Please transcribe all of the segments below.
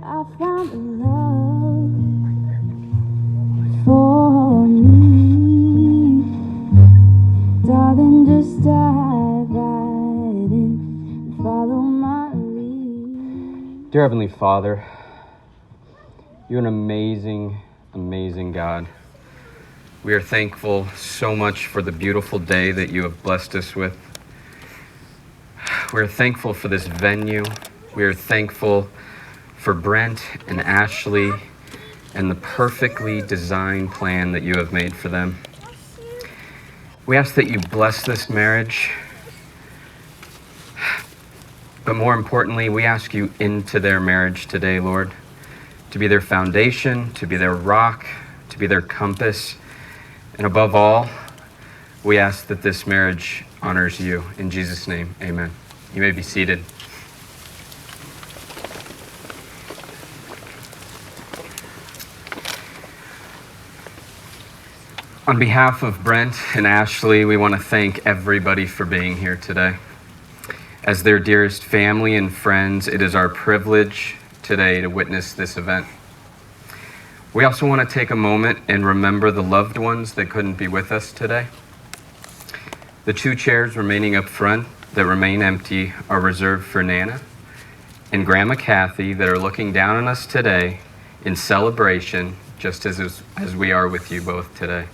I found a love for me. Darling, just dive right in and follow my lead. Dear Heavenly Father, you're an amazing, amazing God. We are thankful so much for the beautiful day that you have blessed us with. We are thankful for this venue. We are thankful for Brent and Ashley and the perfectly designed plan that you have made for them. We ask that you bless this marriage, but more importantly, we ask you into their marriage today, Lord, to be their foundation, to be their rock, to be their compass, and above all, we ask that this marriage honors you. In Jesus' name, amen. You may be seated. On behalf of Brent and Ashley, we want to thank everybody for being here today. As their dearest family and friends, it is our privilege today to witness this event. We also want to take a moment and remember the loved ones that couldn't be with us today. The 2 chairs remaining up front that remain empty are reserved for Nana and Grandma Kathy that are looking down on us today in celebration, just as we are with you both today.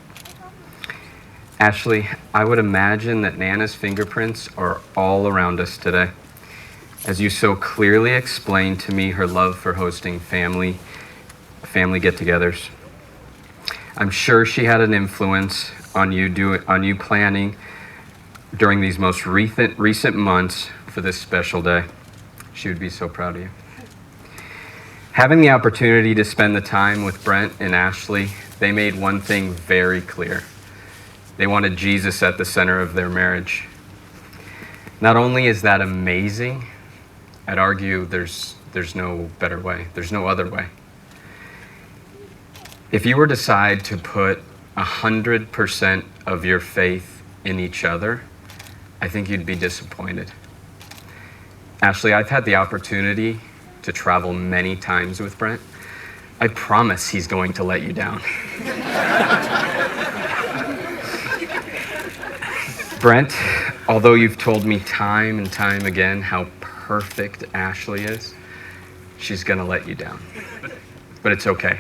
Ashley, I would imagine that Nana's fingerprints are all around us today, as you so clearly explained to me her love for hosting family get-togethers. I'm sure she had an influence on you planning during these most recent months for this special day. She would be so proud of you. Having the opportunity to spend the time with Brent and Ashley, they made one thing very clear. They wanted Jesus at the center of their marriage. Not only is that amazing, I'd argue there's no better way. There's no other way. If you were to decide to put 100% of your faith in each other, I think you'd be disappointed. Ashley, I've had the opportunity to travel many times with Brent. I promise he's going to let you down. Brent, although you've told me time and time again how perfect Ashley is, she's gonna let you down. But it's okay.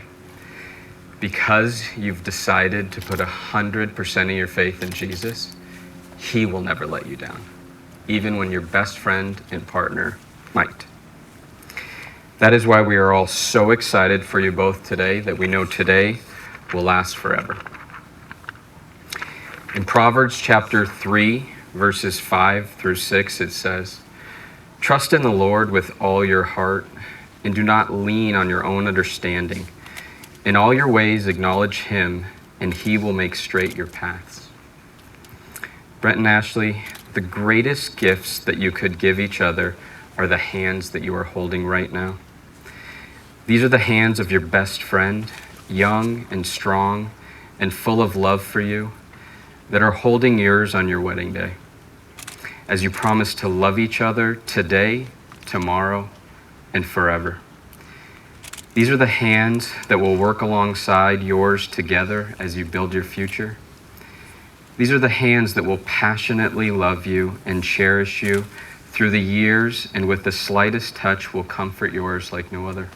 Because you've decided to put 100% of your faith in Jesus, he will never let you down, even when your best friend and partner might. That is why we are all so excited for you both today, that we know today will last forever. In Proverbs chapter 3, verses 5 through 6, it says, "Trust in the Lord with all your heart, and do not lean on your own understanding. In all your ways acknowledge him, and he will make straight your paths." Brent and Ashley, the greatest gifts that you could give each other are the hands that you are holding right now. These are the hands of your best friend, young and strong and full of love for you, that are holding yours on your wedding day, as you promise to love each other today, tomorrow, and forever. These are the hands that will work alongside yours together as you build your future. These are the hands that will passionately love you and cherish you through the years, and with the slightest touch will comfort yours like no other.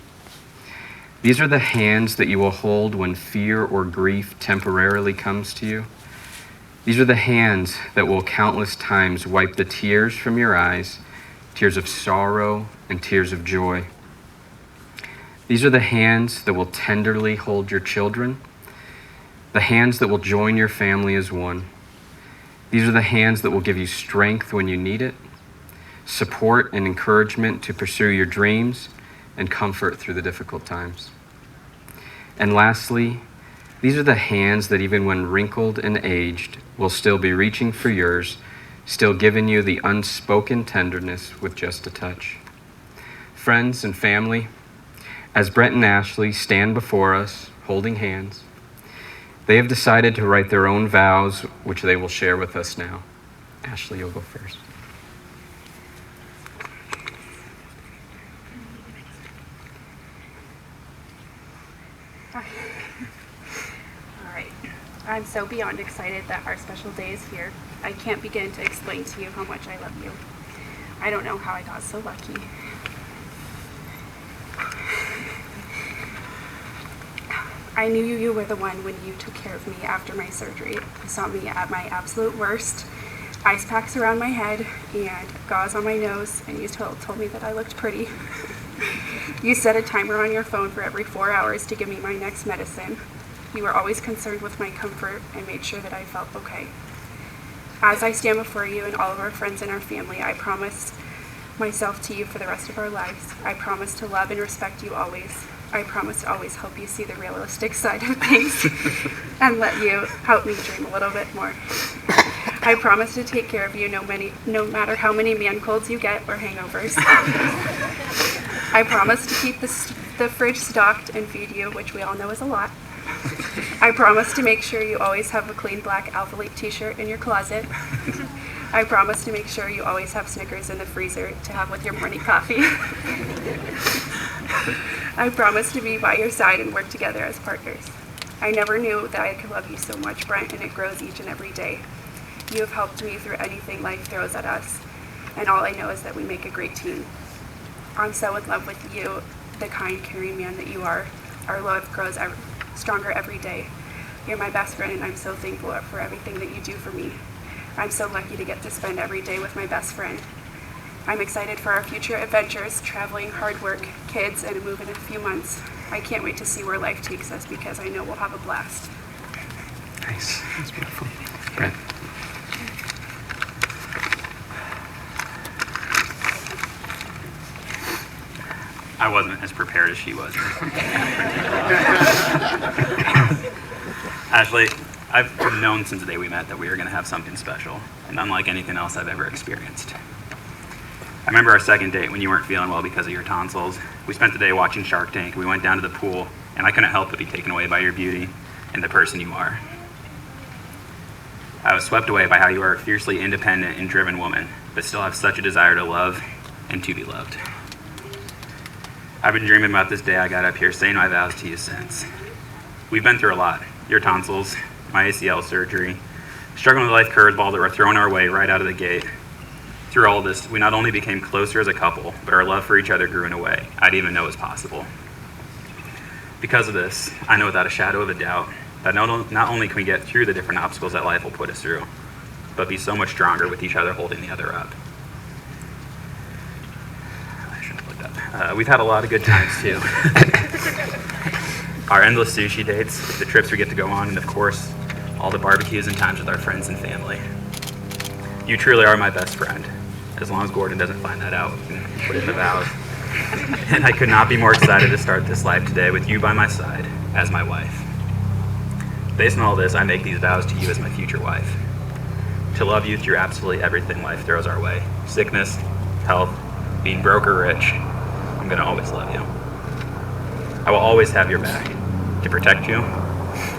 These are the hands that you will hold when fear or grief temporarily comes to you. These are the hands that will countless times wipe the tears from your eyes, tears of sorrow and tears of joy. These are the hands that will tenderly hold your children, the hands that will join your family as one. These are the hands that will give you strength when you need it, support and encouragement to pursue your dreams, and comfort through the difficult times. And lastly, these are the hands that even when wrinkled and aged, will still be reaching for yours, still giving you the unspoken tenderness with just a touch. Friends and family, as Brent and Ashley stand before us, holding hands, they have decided to write their own vows, which they will share with us now. Ashley, you'll go first. All right. I'm so beyond excited that our special day is here. I can't begin to explain to you how much I love you. I don't know how I got so lucky. I knew you were the one when you took care of me after my surgery. You saw me at my absolute worst. Ice packs around my head and gauze on my nose, and you told me that I looked pretty. You set a timer on your phone for every 4 hours to give me my next medicine. You were always concerned with my comfort and made sure that I felt okay. As I stand before you and all of our friends and our family, I promise myself to you for the rest of our lives. I promise to love and respect you always. I promise to always help you see the realistic side of things and let you help me dream a little bit more. I promise to take care of you no matter how many man colds you get or hangovers. I promise to keep the fridge stocked and feed you, which we all know is a lot. I promise to make sure you always have a clean black Alpha Leap t-shirt in your closet. I promise to make sure you always have Snickers in the freezer to have with your morning coffee. I promise to be by your side and work together as partners. I never knew that I could love you so much, Brent, and it grows each and every day. You have helped me through anything life throws at us, and all I know is that we make a great team. I'm so in love with you, the kind, caring man that you are. Our love grows stronger every day. You're my best friend, and I'm so thankful for everything that you do for me. I'm so lucky to get to spend every day with my best friend. I'm excited for our future adventures, traveling, hard work, kids, and a move in a few months. I can't wait to see where life takes us because I know we'll have a blast. Nice. That's beautiful. Brent. I wasn't as prepared as she was. Ashley, I've known since the day we met that we were going to have something special, and unlike anything else I've ever experienced. I remember our second date when you weren't feeling well because of your tonsils. We spent the day watching Shark Tank. We went down to the pool, and I couldn't help but be taken away by your beauty and the person you are. I was swept away by how you are a fiercely independent and driven woman, but still have such a desire to love and to be loved. I've been dreaming about this day I got up here saying my vows to you since. We've been through a lot. Your tonsils, my ACL surgery, struggling with life curveball that were thrown our way right out of the gate. Through all this, we not only became closer as a couple, but our love for each other grew in a way I didn't even know was possible. Because of this, I know without a shadow of a doubt that not only can we get through the different obstacles that life will put us through, but be so much stronger with each other holding the other up. I shouldn't have looked up. We've had a lot of good times too. Our endless sushi dates, the trips we get to go on, and of course, all the barbecues and times with our friends and family. You truly are my best friend. As long as Gordon doesn't find that out, we can put it in the vows. And I could not be more excited to start this life today with you by my side as my wife. Based on all this, I make these vows to you as my future wife. To love you through absolutely everything life throws our way. Sickness, health, being broke or rich, I'm gonna always love you. I will always have your back, to protect you,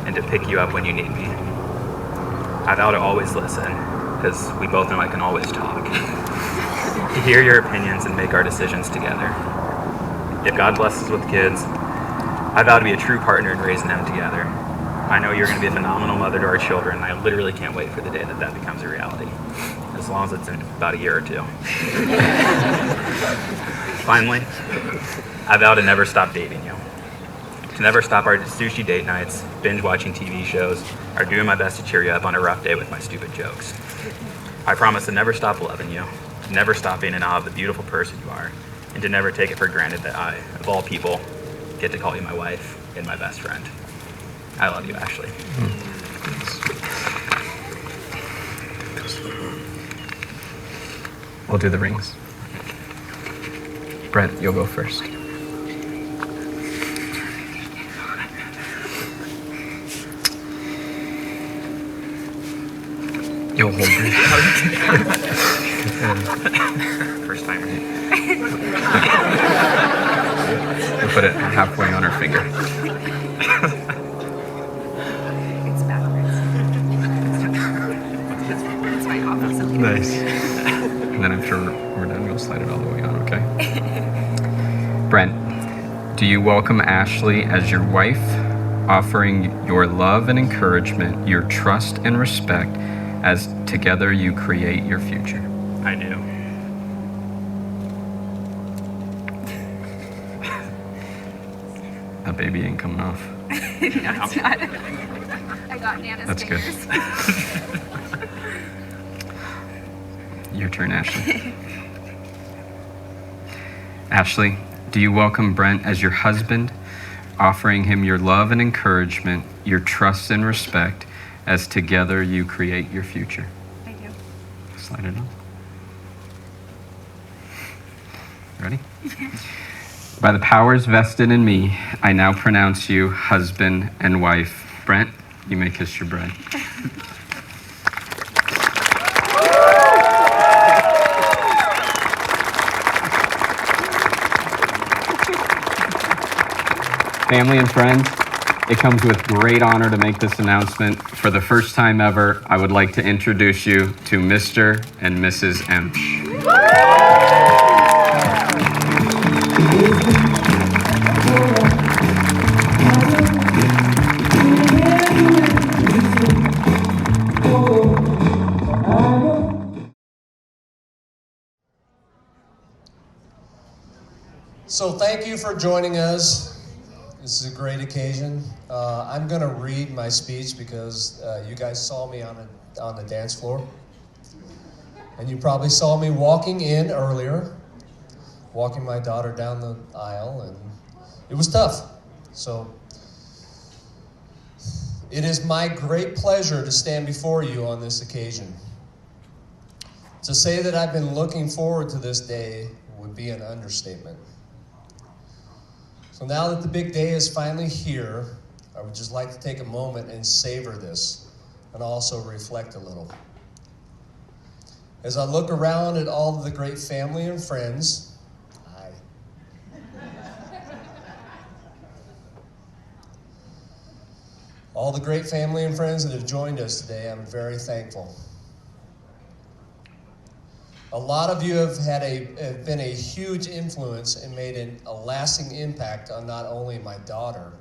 and to pick you up when you need me. I vow to always listen, because we both know I can always talk. To hear your opinions and make our decisions together. If God blesses with kids, I vow to be a true partner in raising them together. I know you're going to be a phenomenal mother to our children, and I literally can't wait for the day that becomes a reality, as long as it's in about a year or two. Finally, I vow to never stop dating you. To never stop our sushi date nights, binge watching TV shows, or doing my best to cheer you up on a rough day with my stupid jokes. I promise to never stop loving you, to never stop being in awe of the beautiful person you are, and to never take it for granted that I, of all people, get to call you my wife and my best friend. I love you, Ashley. We'll do the rings. Brent, you'll go first. You'll hold me. First timer. We'll put it halfway on her finger. It's backwards. It's my office. Nice. And then after we're done, we'll slide it all the way on, okay? Brent, do you welcome Ashley as your wife offering your love and encouragement, your trust and respect, as together you create your future? I do. That baby ain't coming off. No, it's not. I got Nana's That's good. fingers. Your turn, Ashley. Ashley, do you welcome Brent as your husband, offering him your love and encouragement, your trust and respect, as together you create your future? I do. Slide it on. Ready? By the powers vested in me, I now pronounce you husband and wife. Brent, you may kiss your bride. Family and friends, it comes with great honor to make this announcement. For the first time ever, I would like to introduce you to Mr. and Mrs. Emch. So thank you for joining us. This is a great occasion. I'm going to read my speech because you guys saw me on the dance floor. And you probably saw me walking in earlier, walking my daughter down the aisle, and it was tough. So it is my great pleasure to stand before you on this occasion. To say that I've been looking forward to this day would be an understatement. So now that the big day is finally here, I would just like to take a moment and savor this and also reflect a little. As I look around at all of the great family and friends, hi. All the great family and friends that have joined us today, I'm very thankful. A lot of you have been a huge influence and made a lasting impact on not only my daughter,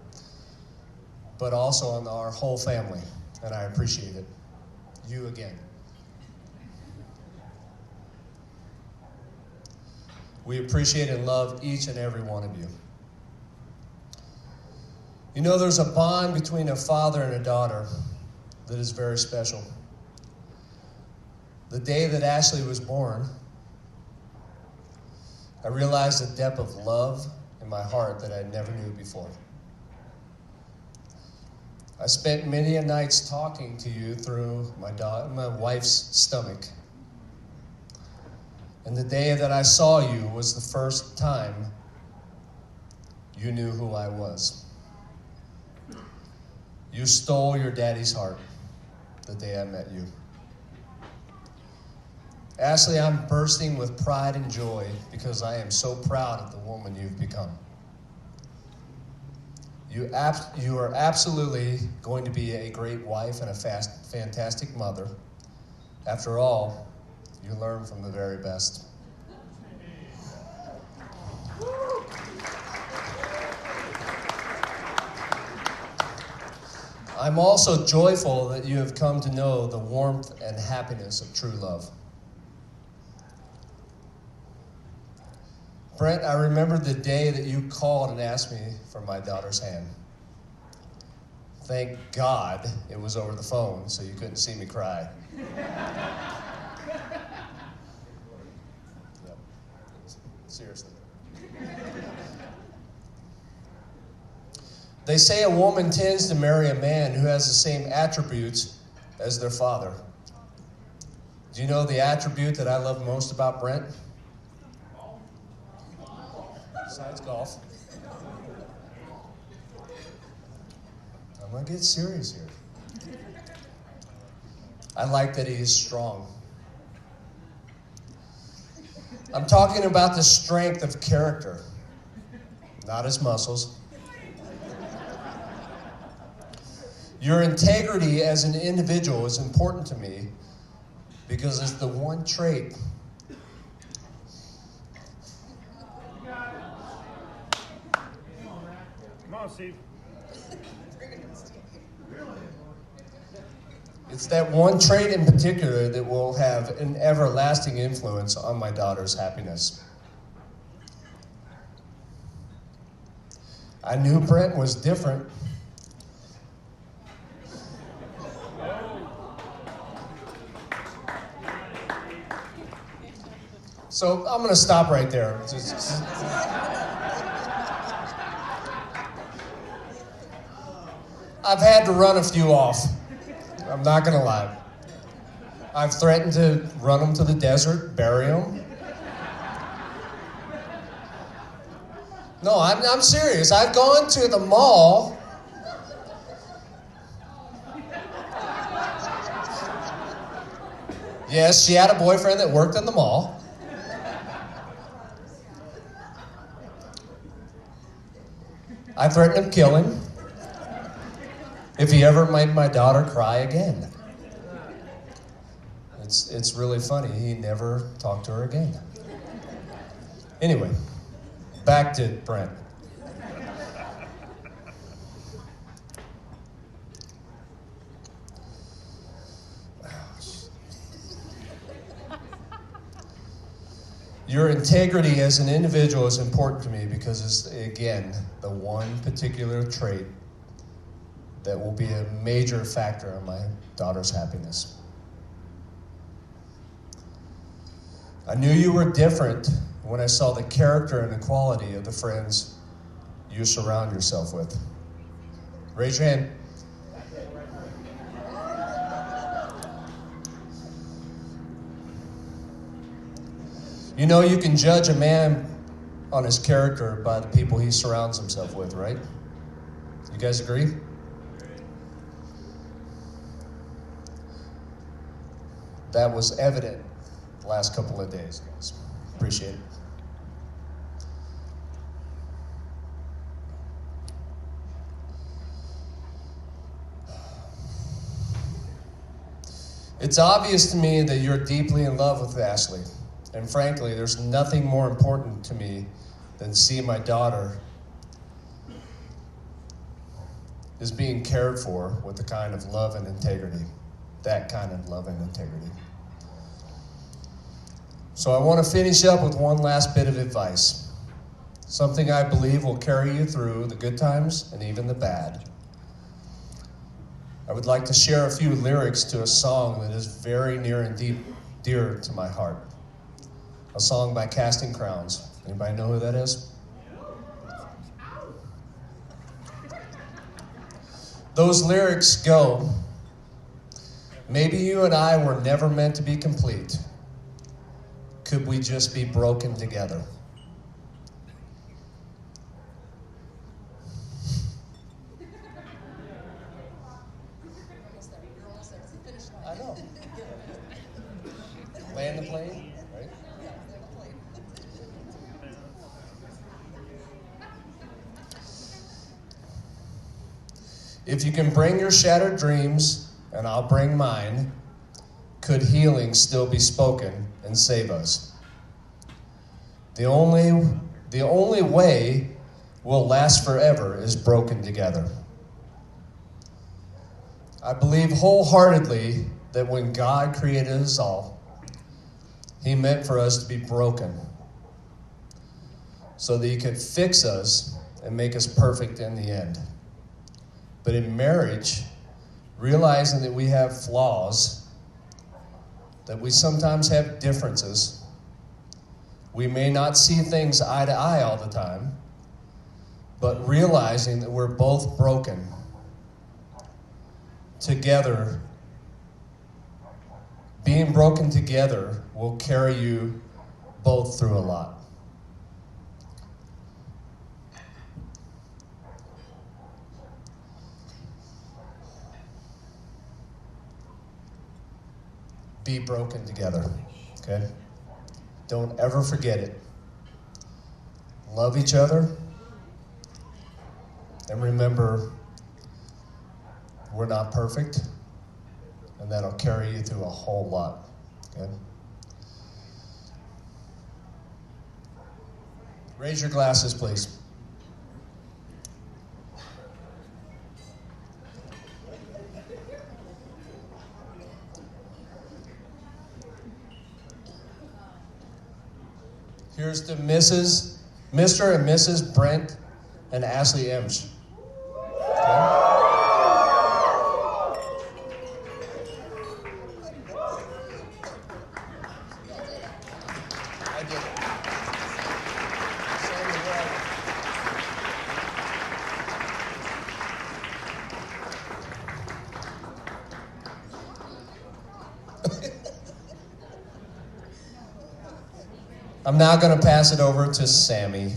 but also on our whole family, and I appreciate it. You again. We appreciate and love each and every one of you. You know, there's a bond between a father and a daughter that is very special. The day that Ashley was born, I realized a depth of love in my heart that I never knew before. I spent many a nights talking to you through my wife's stomach. And the day that I saw you was the first time you knew who I was. You stole your daddy's heart the day I met you. Ashley, I'm bursting with pride and joy because I am so proud of the woman you've become. You are absolutely going to be a great wife and a fantastic mother. After all, you learn from the very best. I'm also joyful that you have come to know the warmth and happiness of true love. Brent, I remember the day that you called and asked me for my daughter's hand. Thank God it was over the phone so you couldn't see me cry. Yep. Seriously. They say a woman tends to marry a man who has the same attributes as their father. Do you know the attribute that I love most about Brent? Besides golf. I'm gonna get serious here. I like that he is strong. I'm talking about the strength of character, not his muscles. Your integrity as an individual is important to me because it's the one trait Come on, Steve. It's that one trait in particular that will have an everlasting influence on my daughter's happiness. I knew Brent was different. So I'm going to stop right there. I've had to run a few off. I'm not going to lie. I've threatened to run them to the desert, bury them. No, I'm serious. I've gone to the mall. Yes, she had a boyfriend that worked in the mall. I threatened to kill him if he ever made my daughter cry again. It's really funny. He never talked to her again. Anyway, back to Brent. Your integrity as an individual is important to me because it's, again, the one particular trait that will be a major factor in my daughter's happiness. I knew you were different when I saw the character and the quality of the friends you surround yourself with. Raise your hand. You know, you can judge a man on his character by the people he surrounds himself with, right? You guys agree? That was evident the last couple of days, guys. Appreciate it. It's obvious to me that you're deeply in love with Ashley. And frankly, there's nothing more important to me than to see my daughter is being cared for with the kind of love and integrity, that kind of love and integrity. So I want to finish up with one last bit of advice, something I believe will carry you through the good times and even the bad. I would like to share a few lyrics to a song that is very near and dear to my heart. A song by Casting Crowns. Anybody know who that is? Those lyrics go, maybe you and I were never meant to be complete. Could we just be broken together? I know. Land the plane, right? If you can bring your shattered dreams, and I'll bring mine, could healing still be spoken and save us? The only way we'll last forever is broken together. I believe wholeheartedly that when God created us all, He meant for us to be broken so that He could fix us and make us perfect in the end. But in marriage, realizing that we have flaws, that we sometimes have differences, we may not see things eye to eye all the time, but realizing that we're both broken, together, being broken together will carry you both through a lot. Be broken together, okay? Don't ever forget it. Love each other, and remember, we're not perfect, and that'll carry you through a whole lot, okay? Raise your glasses, please. Here's to Mr. and Mrs. Brent and Ashley Emch. Okay? I did it. Sammy, where are you? I'm now going to pass it over to Sammy.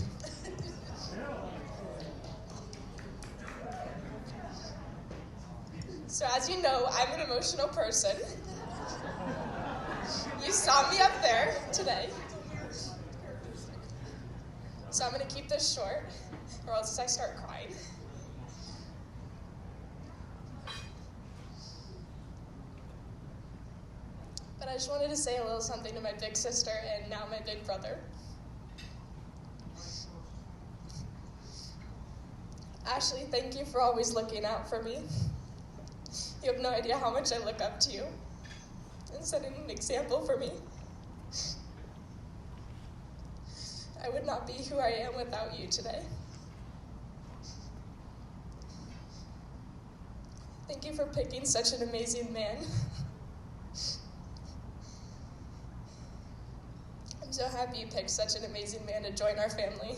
So as you know, I'm an emotional person. You saw me up there today. So I'm going to keep this short, or else I start crying. But I just wanted to say a little something to my big sister and now my big brother. Ashley, thank you for always looking out for me. You have no idea how much I look up to you and setting an example for me. I would not be who I am without you today. Thank you for picking such an amazing man. I'm so happy you picked such an amazing man to join our family.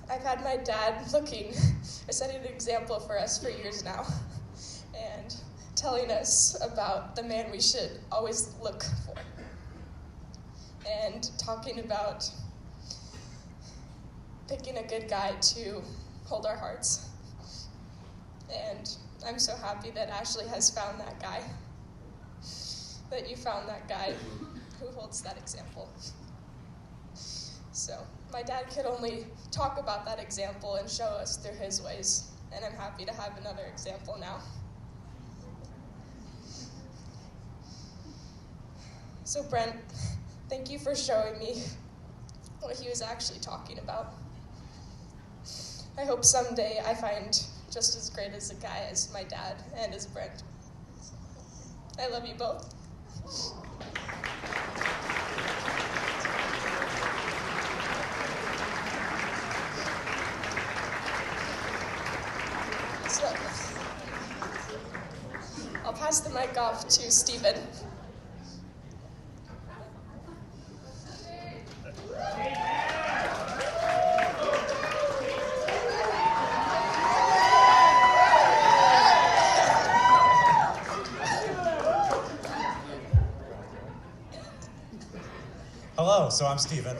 I've had my dad setting an example for us for years now, and telling us about the man we should always look for, and talking about picking a good guy to hold our hearts. And I'm so happy that Ashley has found that guy, that you found that guy who holds that example. So my dad could only talk about that example and show us through his ways, and I'm happy to have another example now. So Brent, thank you for showing me what he was actually talking about. I hope someday I find just as great as a guy as my dad and as Brent. I love you both. So, I'll pass the mic off to Stephen. Hello, so I'm Stephen.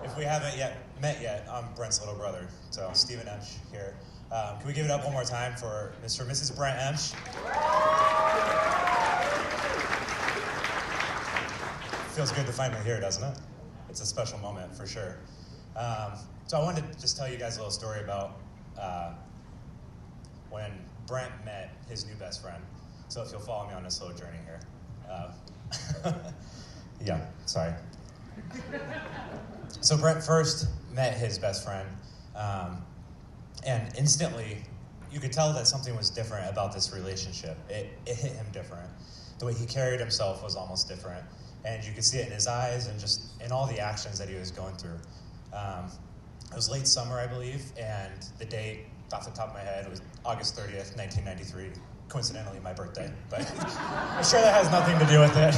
If we haven't met yet, I'm Brent's little brother. So Stephen Emch here. Can we give it up one more time for Mr. and Mrs. Brent Emch? Feels good to finally hear, doesn't it? It's a special moment for sure. So I wanted to just tell you guys a little story about when Brent met his new best friend. So if you'll follow me on this little journey here. Yeah, sorry. So Brent first met his best friend, and instantly you could tell that something was different about this relationship. It hit him different. The way he carried himself was almost different, and you could see it in his eyes and just in all the actions that he was going through. It was late summer, I believe, and the date, off the top of my head, was August 30th, 1993. Coincidentally, my birthday, but I'm sure that has nothing to do with it.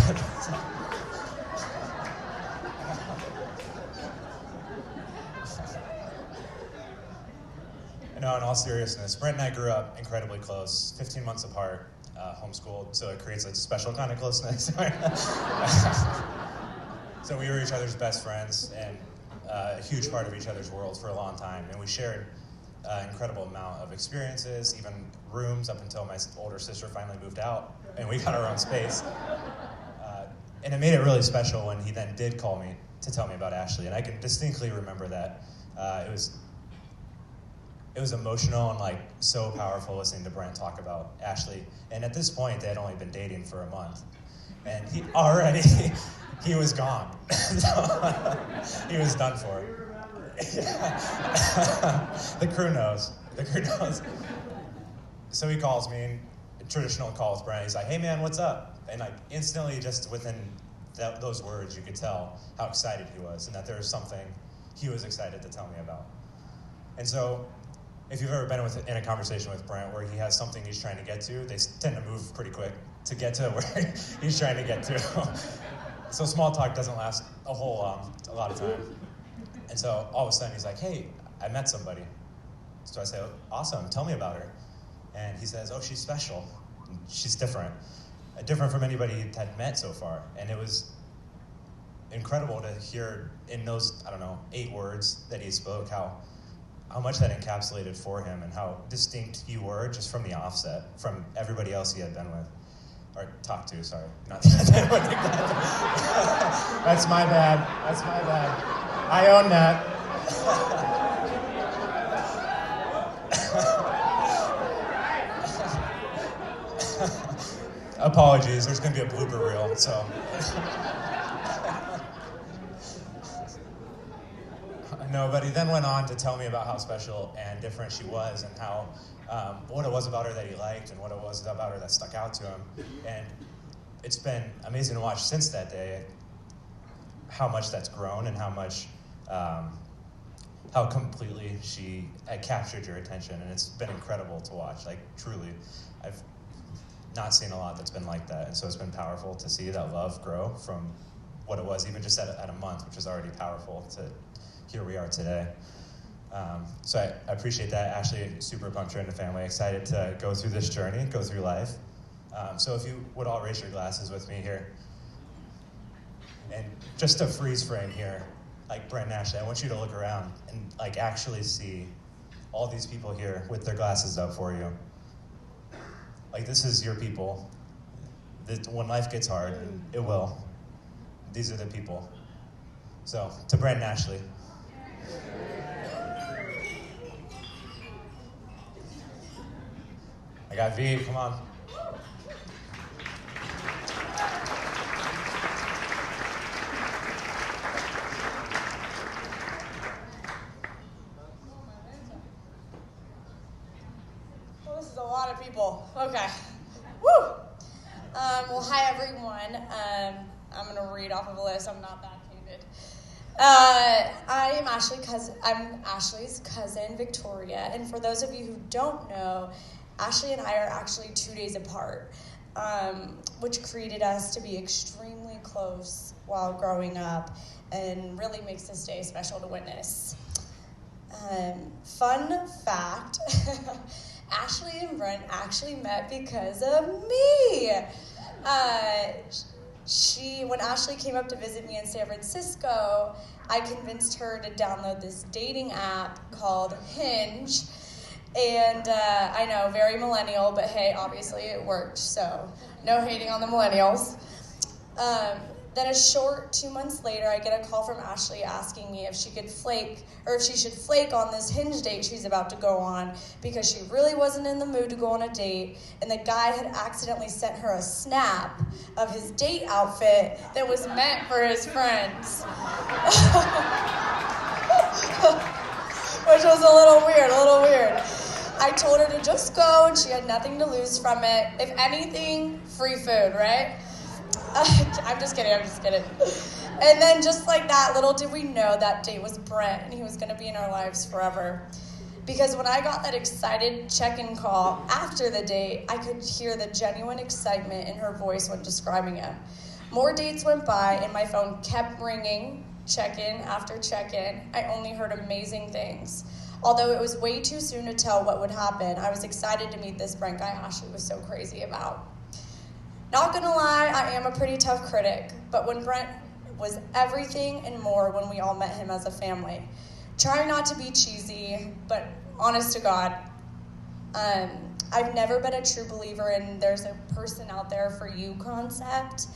No, in all seriousness, Brent and I grew up incredibly close, 15 months apart, homeschooled, so it creates a special kind of closeness. So we were each other's best friends and a huge part of each other's worlds for a long time, and we shared an incredible amount of experiences, even rooms up until my older sister finally moved out, and we got our own space. And it made it really special when he then did call me to tell me about Ashley, and I can distinctly remember that. It was emotional and like so powerful listening to Brent talk about Ashley. And at this point, they had only been dating for a month, and he was gone. He was done for. The crew knows. So he calls me and traditional call with Brent. He's like, hey man, what's up? And like instantly, just within those words, you could tell how excited he was and that there was something he was excited to tell me about. And so if you've ever been in a conversation with Brent where he has something he's trying to get to, they tend to move pretty quick to get to where he's trying to get to. So small talk doesn't last a lot of time. And so all of a sudden he's like, hey, I met somebody. So I say, oh, awesome, tell me about her. And he says, oh, she's special. She's different. Different from anybody he had met so far. And it was incredible to hear in those, 8 words that he spoke, how much that encapsulated for him and how distinct you were just from the offset, from everybody else he had been with. Or talked to, sorry. Not that. That's my bad. I own that. Apologies, there's going to be a blooper reel, so. No, but he then went on to tell me about how special and different she was and how, what it was about her that he liked and what it was about her that stuck out to him. And it's been amazing to watch since that day how much that's grown and how much, how completely she had captured your attention. And it's been incredible to watch, like truly. I've not seen a lot that's been like that. And so it's been powerful to see that love grow from what it was even just at a month, which is already powerful, to here we are today. So I appreciate that. Ashley, super pumped you're in the family. Excited to go through this journey, go through life. So if you would all raise your glasses with me here. And just to freeze frame here, like Brent and Ashley, I want you to look around and like actually see all these people here with their glasses up for you. Like this is your people. When life gets hard, and it will, these are the people. So to Brent and Ashley. I got V, come on. Well, this is a lot of people. Okay. Woo! Well, hi, everyone. I'm going to read off of a list. I'm not that candid. I'm Ashley's cousin, Victoria. And for those of you who don't know, Ashley and I are actually 2 days apart, which created us to be extremely close while growing up and really makes this day special to witness. Fun fact, Ashley and Brent actually met because of me. When Ashley came up to visit me in San Francisco, I convinced her to download this dating app called Hinge. And I know, very millennial, but hey, obviously it worked, so no hating on the millennials. Then a short 2 months later, I get a call from Ashley asking me if she could flake, or if she should flake on this Hinge date she's about to go on, because she really wasn't in the mood to go on a date, and the guy had accidentally sent her a snap of his date outfit that was meant for his friends. Which was a little weird. I told her to just go, and she had nothing to lose from it. If anything, free food, right? I'm just kidding. And then just like that, little did we know that date was Brent, and he was going to be in our lives forever. Because when I got that excited check-in call after the date, I could hear the genuine excitement in her voice when describing him. More dates went by, and my phone kept ringing, check-in after check-in. I only heard amazing things. Although it was way too soon to tell what would happen, I was excited to meet this Brent guy Ashley was so crazy about. Not gonna lie, I am a pretty tough critic, but when Brent was everything and more when we all met him as a family. Trying not to be cheesy, but honest to God, I've never been a true believer in there's a person out there for you concept,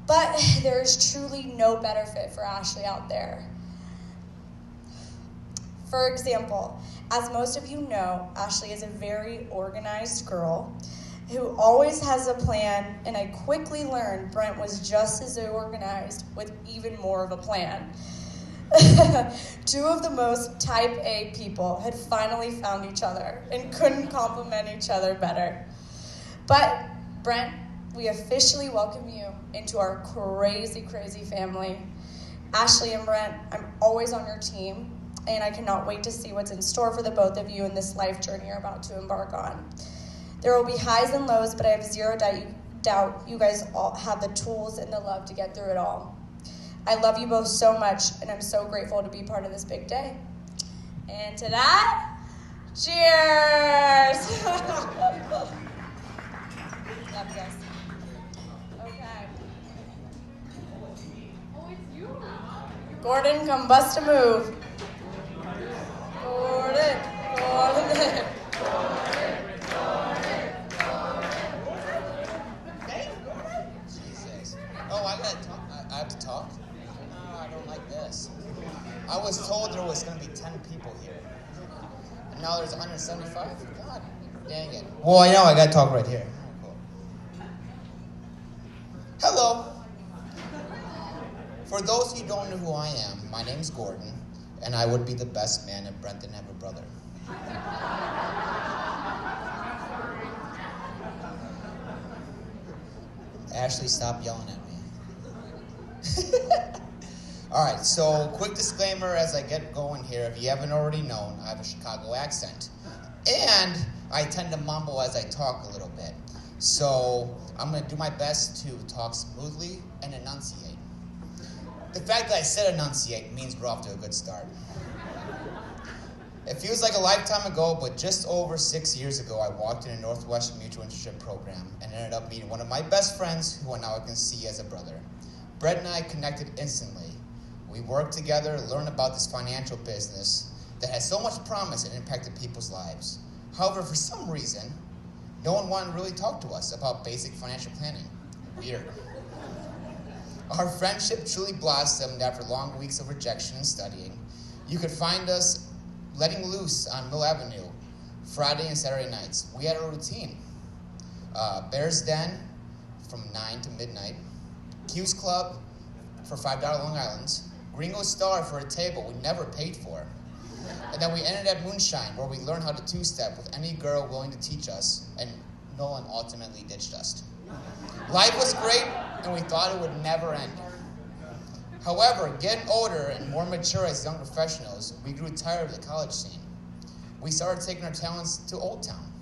but there's truly no better fit for Ashley out there. For example, as most of you know, Ashley is a very organized girl who always has a plan, and I quickly learned Brent was just as organized with even more of a plan. Two of the most type A people had finally found each other and couldn't compliment each other better. But, Brent, we officially welcome you into our crazy, crazy family. Ashley and Brent, I'm always on your team, and I cannot wait to see what's in store for the both of you in this life journey you're about to embark on. There will be highs and lows, but I have zero doubt you guys all have the tools and the love to get through it all. I love you both so much, and I'm so grateful to be part of this big day. And to that, cheers! Love you guys. Okay. Gordon, come bust a move. Gordon. Jesus. Oh, I have to talk? Oh, I don't like this. I was told there was going to be 10 people here. And now there's 175? God dang it. Well, I know I got to talk right here. Cool. Hello. For those of you who don't know who I am, my name's Gordon, and I would be the best man if Brent didn't have a brother. Ashley, stop yelling at me. All right, so quick disclaimer as I get going here. If you haven't already known, I have a Chicago accent. And I tend to mumble as I talk a little bit. So I'm going to do my best to talk smoothly and enunciate. The fact that I said enunciate means we're off to a good start. It feels like a lifetime ago, but just over 6 years ago, I walked in a Northwestern Mutual Internship program and ended up meeting one of my best friends, who now I can see as a brother. Brent and I connected instantly. We worked together, learned about this financial business that has so much promise and impacted people's lives. However, for some reason, no one wanted to really talk to us about basic financial planning. Weird. Our friendship truly blossomed after long weeks of rejection and studying. You could find us letting loose on Mill Avenue Friday and Saturday nights. We had a routine. Bear's Den from 9 to midnight. Q's Club for $5 Long Islands. Gringo Star for a table we never paid for. And then we ended at Moonshine, where we learned how to two-step with any girl willing to teach us, and no one ultimately ditched us. Life was great, and we thought it would never end. However, getting older and more mature as young professionals, we grew tired of the college scene. We started taking our talents to Old Town.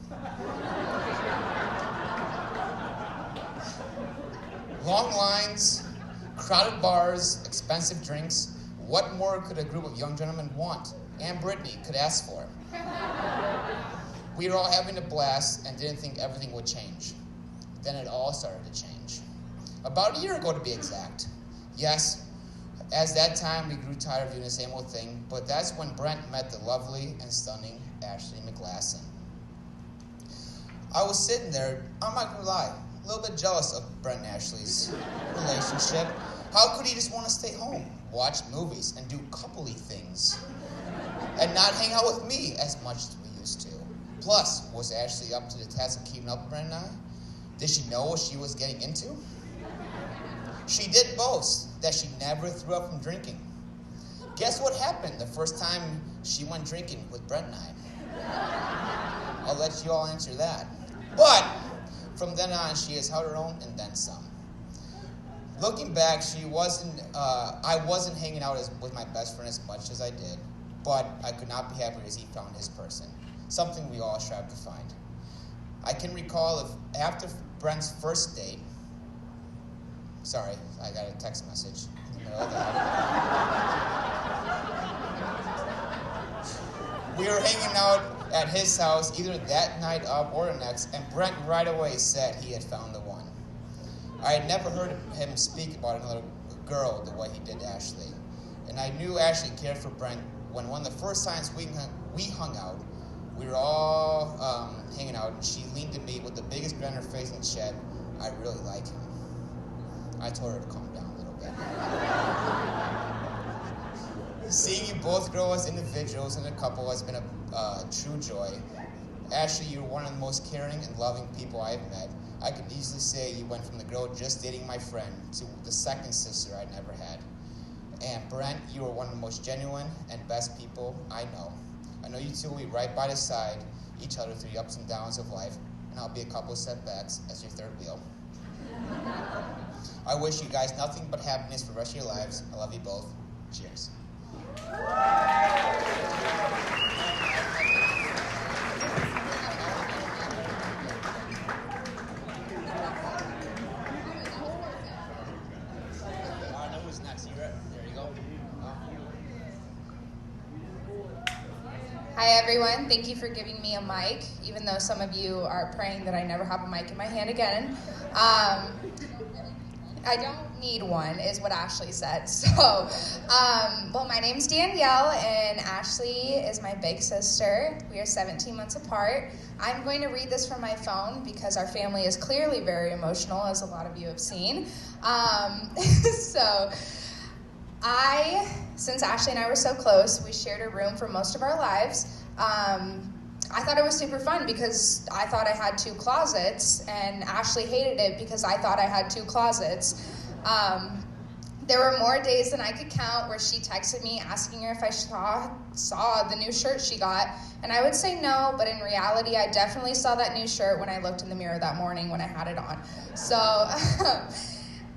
Long lines, crowded bars, expensive drinks. What more could a group of young gentlemen want? And Brittany could ask for. We were all having a blast and didn't think everything would change. Then it all started to change. About a year ago, to be exact. Yes, as that time we grew tired of doing the same old thing, but that's when Brent met the lovely and stunning Ashley McGlasson. I was sitting there, I'm not gonna lie, a little bit jealous of Brent and Ashley's relationship. How could he just want to stay home, watch movies, and do coupley things, and not hang out with me as much as we used to? Plus, was Ashley up to the task of keeping up with Brent and I? Did she know what she was getting into? She did boast that she never threw up from drinking. Guess what happened the first time she went drinking with Brent and I? I'll let you all answer that. But from then on, she has held her own and then some. Looking back, I wasn't hanging out with my best friend as much as I did, but I could not be happier as he found his person, something we all strive to find. I can recall if after Brent's first date, sorry, I got a text message in the middle of that. We were hanging out at his house either that night up or the next, and Brent right away said he had found the one. I had never heard him speak about another girl the way he did Ashley. And I knew Ashley cared for Brent when one of the first times we hung out, we were all hanging out, and she leaned to me with the biggest grin on her face and said, "I really like him." I told her to calm down a little bit. Seeing you both grow as individuals and a couple has been a true joy. Ashley, you're one of the most caring and loving people I have met. I could easily say you went from the girl just dating my friend to the second sister I'd never had. And Brent, you are one of the most genuine and best people I know. I know you two will be right by the side each other through the ups and downs of life, and I'll be a couple of setbacks as your third wheel. I wish you guys nothing but happiness for the rest of your lives. I love you both. Cheers. Hi everyone, thank you for giving me a mic, even though some of you are praying that I never have a mic in my hand again. I don't need one, is what Ashley said. So, well, my name's Danielle, and Ashley is my big sister. We are 17 months apart. I'm going to read this from my phone because our family is clearly very emotional, as a lot of you have seen. Since Ashley and I were so close, we shared a room for most of our lives. I thought it was super fun because I thought I had 2 closets, and Ashley hated it because I thought I had 2 closets. There were more days than I could count where she texted me asking her if I saw the new shirt she got, and I would say no, but in reality, I definitely saw that new shirt when I looked in the mirror that morning when I had it on. So,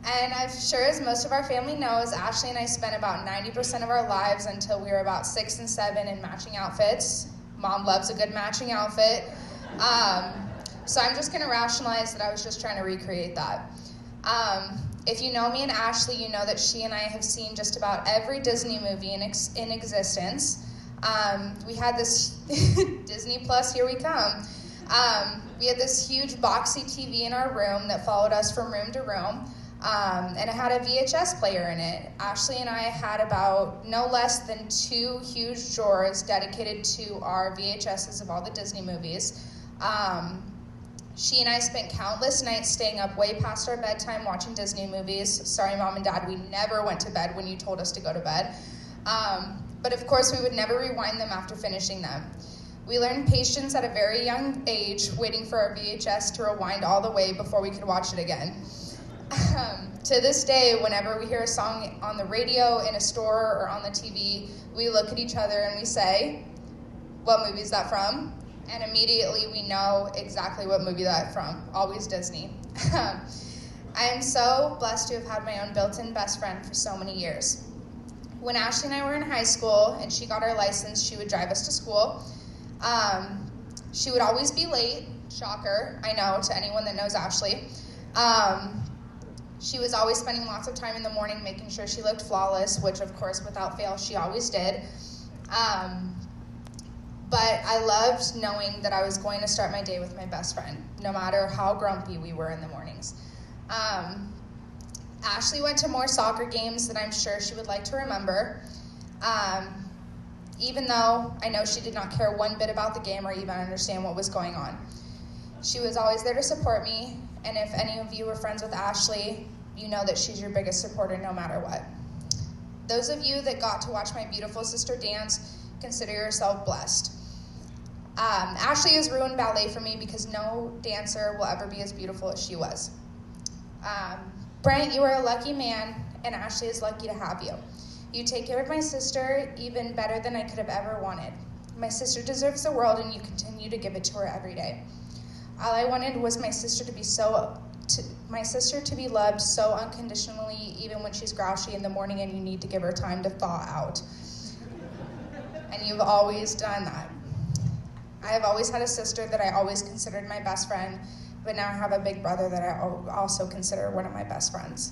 and as sure as most of our family knows, Ashley and I spent about 90% of our lives until we were about 6 and 7 in matching outfits. Mom loves a good matching outfit. So I'm just going to rationalize that I was just trying to recreate that. If you know me and Ashley, you know that she and I have seen just about every Disney movie in existence. We had this Disney Plus, here we come. We had this huge boxy TV in our room that followed us from room to room. And it had a VHS player in it. Ashley and I had about no less than 2 huge drawers dedicated to our VHSs of all the Disney movies. She and I spent countless nights staying up way past our bedtime watching Disney movies. Sorry, Mom and Dad, we never went to bed when you told us to go to bed. But of course, we would never rewind them after finishing them. We learned patience at a very young age, waiting for our VHS to rewind all the way before we could watch it again. To this day, whenever we hear a song on the radio, in a store, or on the TV, we look at each other and we say, "What movie is that from?" And immediately we know exactly what movie that's from. Always Disney. I am so blessed to have had my own built-in best friend for so many years. When Ashley and I were in high school and she got her license, she would drive us to school. She would always be late. Shocker, I know, to anyone that knows Ashley. She was always spending lots of time in the morning making sure she looked flawless, which of course, without fail, she always did. But I loved knowing that I was going to start my day with my best friend, no matter how grumpy we were in the mornings. Ashley went to more soccer games than I'm sure she would like to remember, even though I know she did not care one bit about the game or even understand what was going on. She was always there to support me, and if any of you were friends with Ashley, you know that she's your biggest supporter no matter what. Those of you that got to watch my beautiful sister dance, consider yourself blessed. Ashley has ruined ballet for me because no dancer will ever be as beautiful as she was. Brent, you are a lucky man, and Ashley is lucky to have you. You take care of my sister even better than I could have ever wanted. My sister deserves the world, and you continue to give it to her every day. All I wanted was my sister to be loved so unconditionally, even when she's grouchy in the morning and you need to give her time to thaw out. And you've always done that. I have always had a sister that I always considered my best friend, but now I have a big brother that I also consider one of my best friends.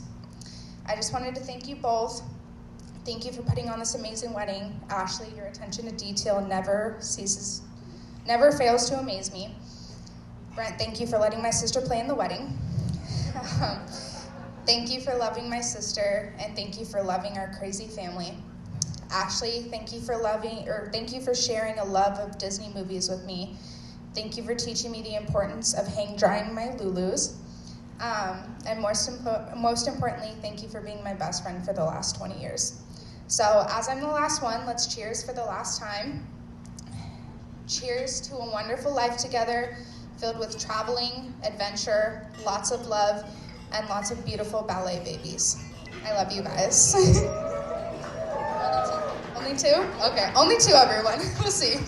I just wanted to thank you both. Thank you for putting on this amazing wedding. Ashley, your attention to detail never fails to amaze me. Brent, thank you for letting my sister play in the wedding. Thank you for loving my sister, and thank you for loving our crazy family. Ashley, thank you for sharing a love of Disney movies with me. Thank you for teaching me the importance of hang drying my Lulus. And most importantly, thank you for being my best friend for the last 20 years. So as I'm the last one, let's cheers for the last time. Cheers to a wonderful life together, filled with traveling, adventure, lots of love, and lots of beautiful ballet babies. I love you guys. Only two? Okay, only two, everyone. We'll see.